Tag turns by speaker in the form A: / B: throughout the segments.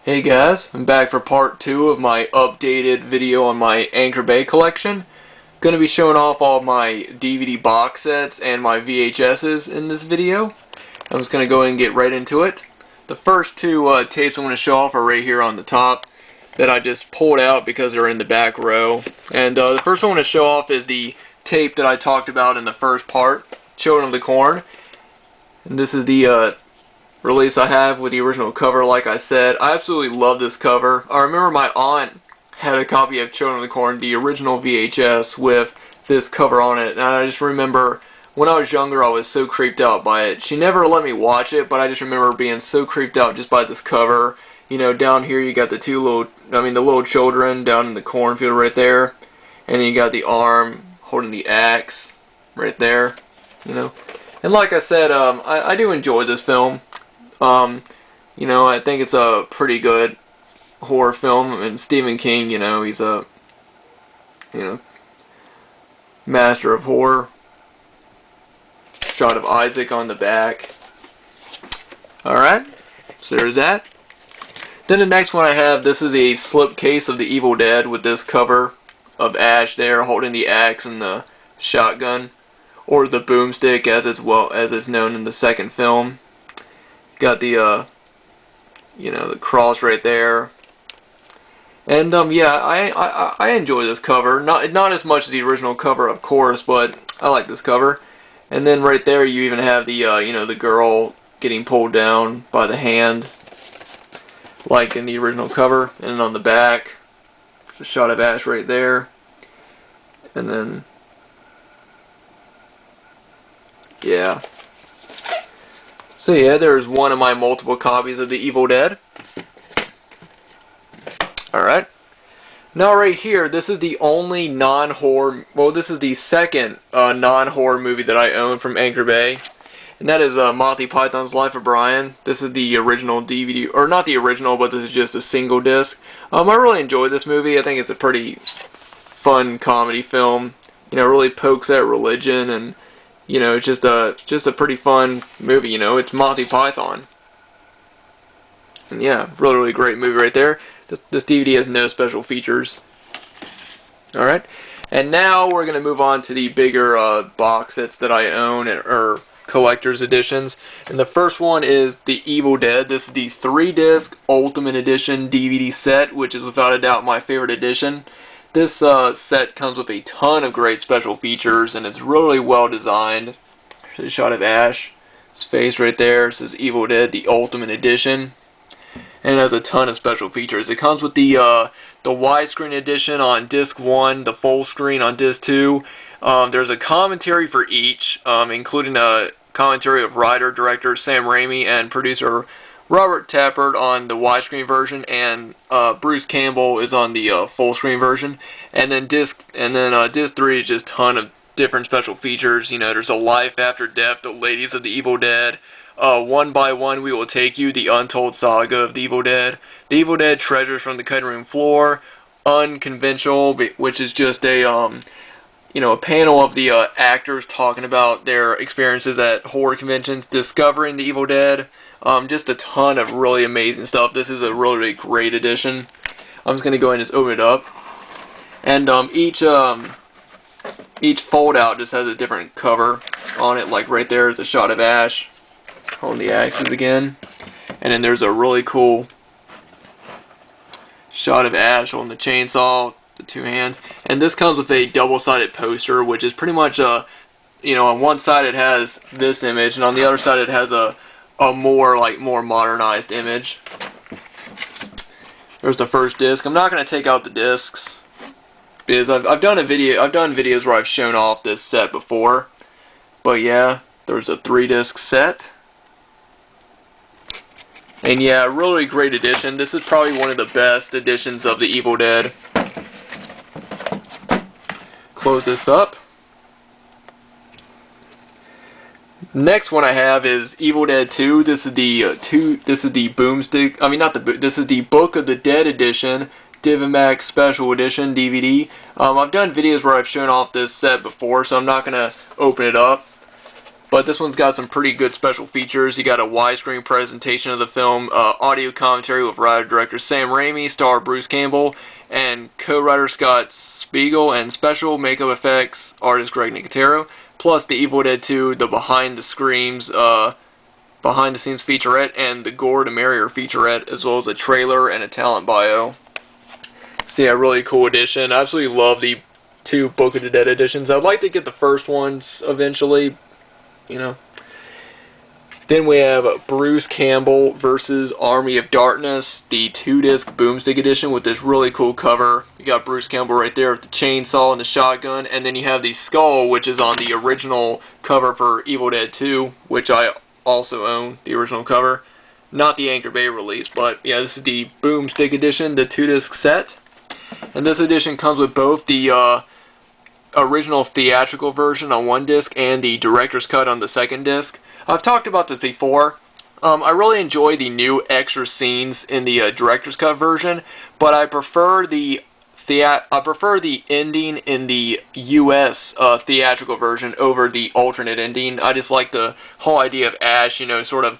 A: Hey guys, I'm back for part 2 of my updated video on my Anchor Bay collection. Gonna be showing off all my DVD box sets and my VHSs in this video. I'm just gonna go ahead and get right into it. The first two tapes I'm gonna show off are right here on the top that I just pulled out because they're in the back row. And the first one I'm gonna show off is the tape that I talked about in the first part, Children of the Corn. And this is the release I have with the original cover. Like I said, I absolutely love this cover. I remember my aunt had a copy of Children of the Corn, the original VHS, with this cover on it, and I just remember when I was younger I was so creeped out by it. She never let me watch it, but I just remember being so creeped out just by this cover. You know, down here you got the the little children down in the cornfield right there, and then you got the arm holding the axe right there, you know. And like I said, I do enjoy this film. You know, I think it's a pretty good horror film, and Stephen King, you know, he's a, master of horror. Shot of Isaac on the back. Alright, so there's that. Then the next one I have, this is a slipcase of the Evil Dead with this cover of Ash there holding the axe and the shotgun, or the boomstick as it's known in the second film. Got the the cross right there, and yeah, I enjoy this cover. Not as much as the original cover, of course, but I like this cover. And then right there, you even have the the girl getting pulled down by the hand, like in the original cover. And on the back, there's a shot of Ash right there, and then yeah. So yeah, there's one of my multiple copies of the Evil Dead. Alright. Now right here, this is the only non-horror, well, this is the second non-horror movie that I own from Anchor Bay. And that is Monty Python's Life of Brian. This is the original DVD, or not the original, but this is just a single disc. I really enjoy this movie. I think it's a pretty fun comedy film. You know, it really pokes at religion, and you know, it's just a pretty fun movie. You know, it's Monty Python, and yeah, really great movie right there. This DVD has no special features. All right, and now we're gonna move on to the bigger box sets that I own, or collector's editions. And the first one is the Evil Dead. This is the 3-disc Ultimate Edition DVD set, which is without a doubt my favorite edition. This set comes with a ton of great special features, and it's really well designed. There's a shot of Ash, his face right there. It says Evil Dead, the Ultimate Edition, and it has a ton of special features. It comes with the widescreen edition on disc 1, the full screen on disc 2. There's a commentary for each, including a commentary of writer, director Sam Raimi and producer Robert Tappert on the widescreen version, and Bruce Campbell is on the full screen version. And then disc 3 is just a ton of different special features. You know, there's a Life After Death, the Ladies of the Evil Dead, One by One We Will Take You, the Untold Saga of the Evil Dead, the Evil Dead Treasures from the Cutting Room Floor, Unconventional, which is just a a panel of the actors talking about their experiences at horror conventions, Discovering the Evil Dead. Just a ton of really amazing stuff. This is a really great edition. I'm just going to go ahead and just open it up. And each fold out just has a different cover on it. Like right there is a shot of Ash holding the axes again. And then there's a really cool shot of Ash holding the chainsaw, the two hands. And this comes with a double-sided poster, which is pretty much on one side it has this image, and on the other side it has a more modernized image. There's the first disc. I'm not going to take out the discs because I've done videos where I've shown off this set before. But yeah, there's a 3-disc set. And yeah, really great edition. This is probably one of the best editions of the Evil Dead. Close this up. Next one I have is Evil Dead 2. This is the boomstick. This is the Book of the Dead edition, Divimax Special Edition DVD. I've done videos where I've shown off this set before, so I'm not gonna open it up. but this one's got some pretty good special features. You got a widescreen presentation of the film, audio commentary with writer-director Sam Raimi, star Bruce Campbell, and co-writer Scott Spiegel, and special makeup effects artist Greg Nicotero, plus the Evil Dead 2, the behind-the-scenes featurette, and the Gore to Merrier featurette, as well as a trailer and a talent bio. So yeah, really cool edition. I absolutely love the 2 Book of the Dead editions. I'd like to get the first ones eventually, you know. Then we have Bruce Campbell versus Army of Darkness, the 2-disc boomstick edition with this really cool cover. You got Bruce Campbell right there with the chainsaw and the shotgun, and then you have the skull, which is on the original cover for Evil Dead 2, which I also own, the original cover. Not the Anchor Bay release, but yeah, this is the boomstick edition, the 2-disc set. And this edition comes with both the original theatrical version on 1 disc and the director's cut on the 2nd disc. I've talked about this before. I really enjoy the new extra scenes in the director's cut version, but I prefer the ending in the US theatrical version over the alternate ending. I just like the whole idea of Ash, you know, sort of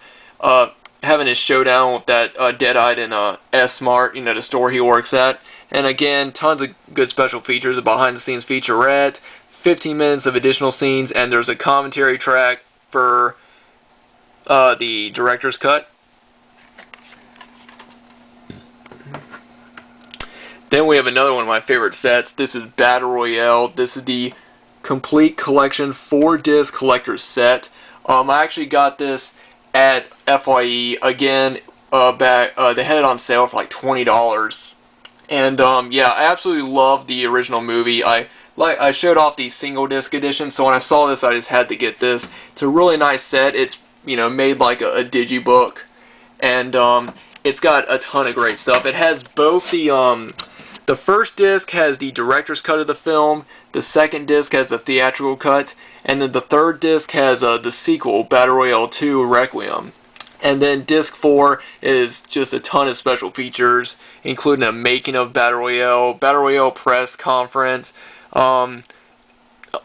A: having his showdown with that Deadite and S-Mart, you know, the store he works at. And again, tons of good special features, a behind-the-scenes featurette, 15 minutes of additional scenes, and there's a commentary track for the director's cut. Then we have another one of my favorite sets. This is Battle Royale. This is the complete collection 4-disc collector's set. I actually got this at FYE again. They had it on sale for like $20. And yeah, I absolutely love the original movie. I showed off the single disc edition, so when I saw this, I just had to get this. It's a really nice set. It's, you know, made like a digibook, and it's got a ton of great stuff. It has both the first disc has the director's cut of the film, the 2nd disc has the theatrical cut, and then the 3rd disc has the sequel, Battle Royale 2 Requiem. And then disc 4 is just a ton of special features, including a making of Battle Royale press conference,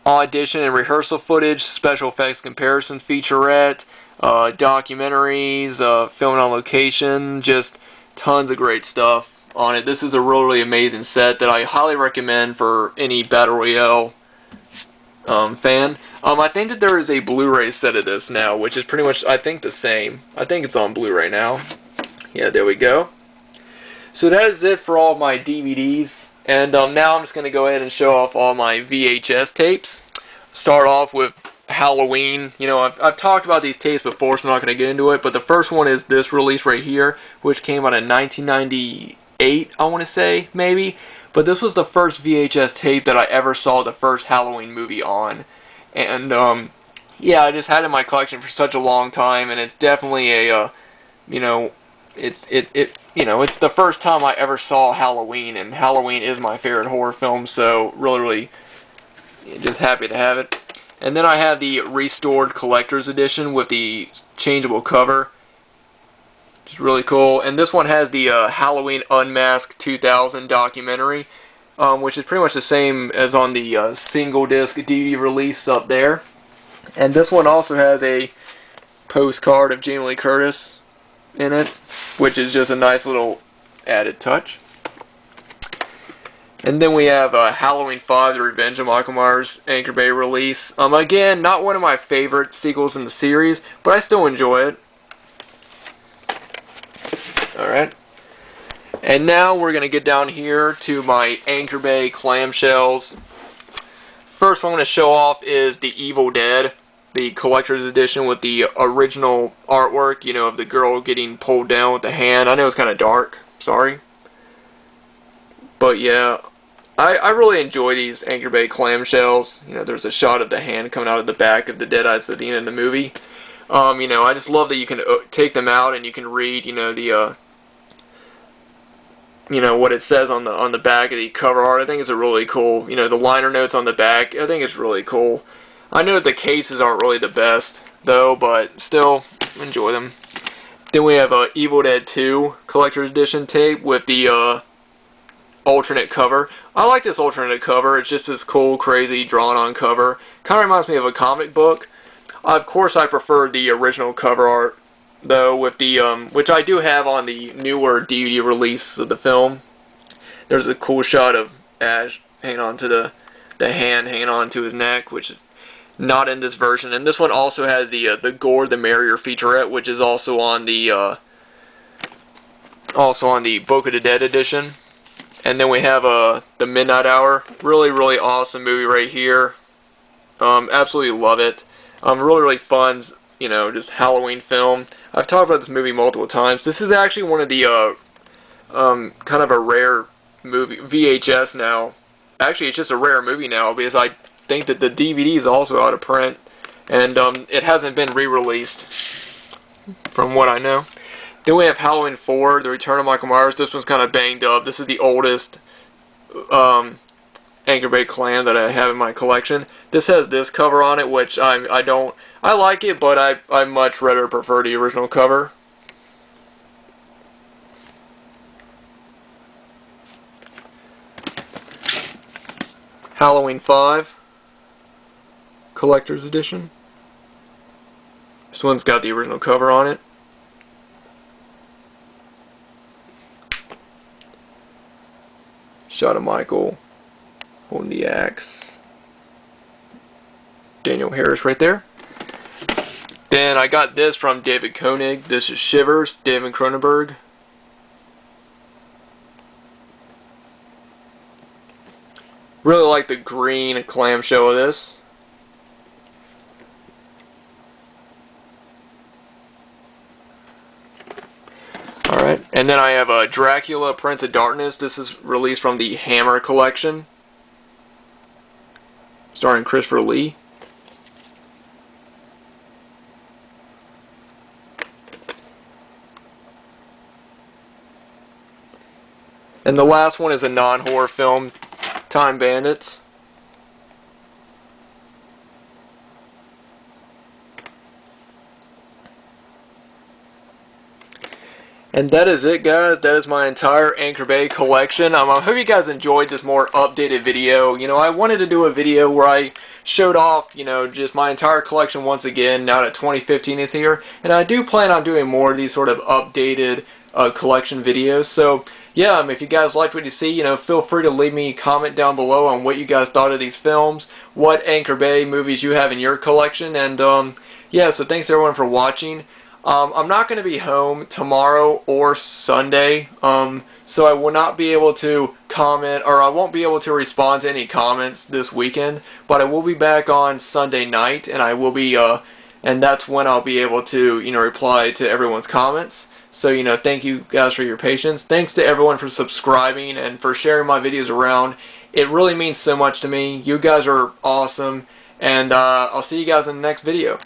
A: audition and rehearsal footage, special effects comparison featurette, documentaries, filming on location, just tons of great stuff on it. This is a really amazing set that I highly recommend for any Battle Royale fan. I think that there is a Blu-ray set of this now, which is pretty much, I think, the same. I think it's on Blu-ray now. Yeah, there we go. So that is it for all of my DVDs. And now I'm just going to go ahead and show off all my VHS tapes. Start off with Halloween. You know, I've talked about these tapes before, so I'm not going to get into it. But the first one is this release right here, which came out in 1998, I want to say, maybe. But this was the first VHS tape that I ever saw the first Halloween movie on. And, yeah, I just had it in my collection for such a long time, and it's definitely a, you know, it's the first time I ever saw Halloween, and Halloween is my favorite horror film, so really just happy to have it. And then I have the restored collector's edition with the changeable cover. It's really cool. And this one has the Halloween Unmasked 2000 documentary, which is pretty much the same as on the single disc DVD release up there. And this one also has a postcard of Jamie Lee Curtis in it, which is just a nice little added touch. And then we have Halloween 5, The Revenge of Michael Myers Anchor Bay release. Again, not one of my favorite sequels in the series, but I still enjoy it. Alright. And now we're going to get down here to my Anchor Bay clamshells. First one I'm going to show off is The Evil Dead, the collector's edition with the original artwork, you know, of the girl getting pulled down with the hand. I know it's kind of dark, sorry. But yeah, I really enjoy these Anchor Bay clamshells. You know, there's a shot of the hand coming out of the back of the Deadites at the end of the movie. You know, I just love that you can take them out and you can read, you know, the you know, what it says on the back of the cover art. I think it's a really cool, you know, the liner notes on the back. I think it's really cool. I know that the cases aren't really the best, though, but still, enjoy them. Then we have Evil Dead 2 Collector's Edition tape with the alternate cover. I like this alternate cover. It's just this cool, crazy, drawn-on cover. Kind of reminds me of a comic book. Of course, I prefer the original cover art, though, with the which I do have on the newer DVD release of the film. There's a cool shot of Ash hanging on to the hand hanging on to his neck, which is not in this version. And this one also has the Gore the Merrier featurette, which is also on the Book of the Dead edition. And then we have the Midnight Hour, really awesome movie right here. Absolutely love it. Really fun, you know, just Halloween film. I've talked about this movie multiple times. This is actually one of the kind of a rare movie VHS now. Actually, it's just a rare movie now because I think that the DVD is also out of print, and it hasn't been re-released, from what I know. Then we have Halloween 4, The Return of Michael Myers. This one's kind of banged up. This is the oldest Anchor Bay clan that I have in my collection. This has this cover on it, which I like it, but I much rather prefer the original cover. Halloween 5 Collector's Edition. This one's got the original cover on it. Shot of Michael holding the axe. Daniel Harris right there. Then I got this from David Koenig. This is Shivers, David Cronenberg. Really like the green clamshell of this. Alright, and then I have Dracula, Prince of Darkness. This is released from the Hammer collection, starring Christopher Lee. And the last one is a non-horror film, Time Bandits. And that is it, guys. That is my entire Anchor Bay collection. I hope you guys enjoyed this more updated video. You know, I wanted to do a video where I showed off, you know, just my entire collection once again, now that 2015 is here. And I do plan on doing more of these sort of updated collection videos. So, yeah, if you guys liked what you see, you know, feel free to leave me a comment down below on what you guys thought of these films, what Anchor Bay movies you have in your collection. And, yeah, so thanks everyone for watching. I'm not going to be home tomorrow or Sunday, so I will not be able to comment, or I won't be able to respond to any comments this weekend, but I will be back on Sunday night, and I will be, and that's when I'll be able to, you know, reply to everyone's comments. So, you know, thank you guys for your patience. Thanks to everyone for subscribing and for sharing my videos around. It really means so much to me. You guys are awesome, and I'll see you guys in the next video.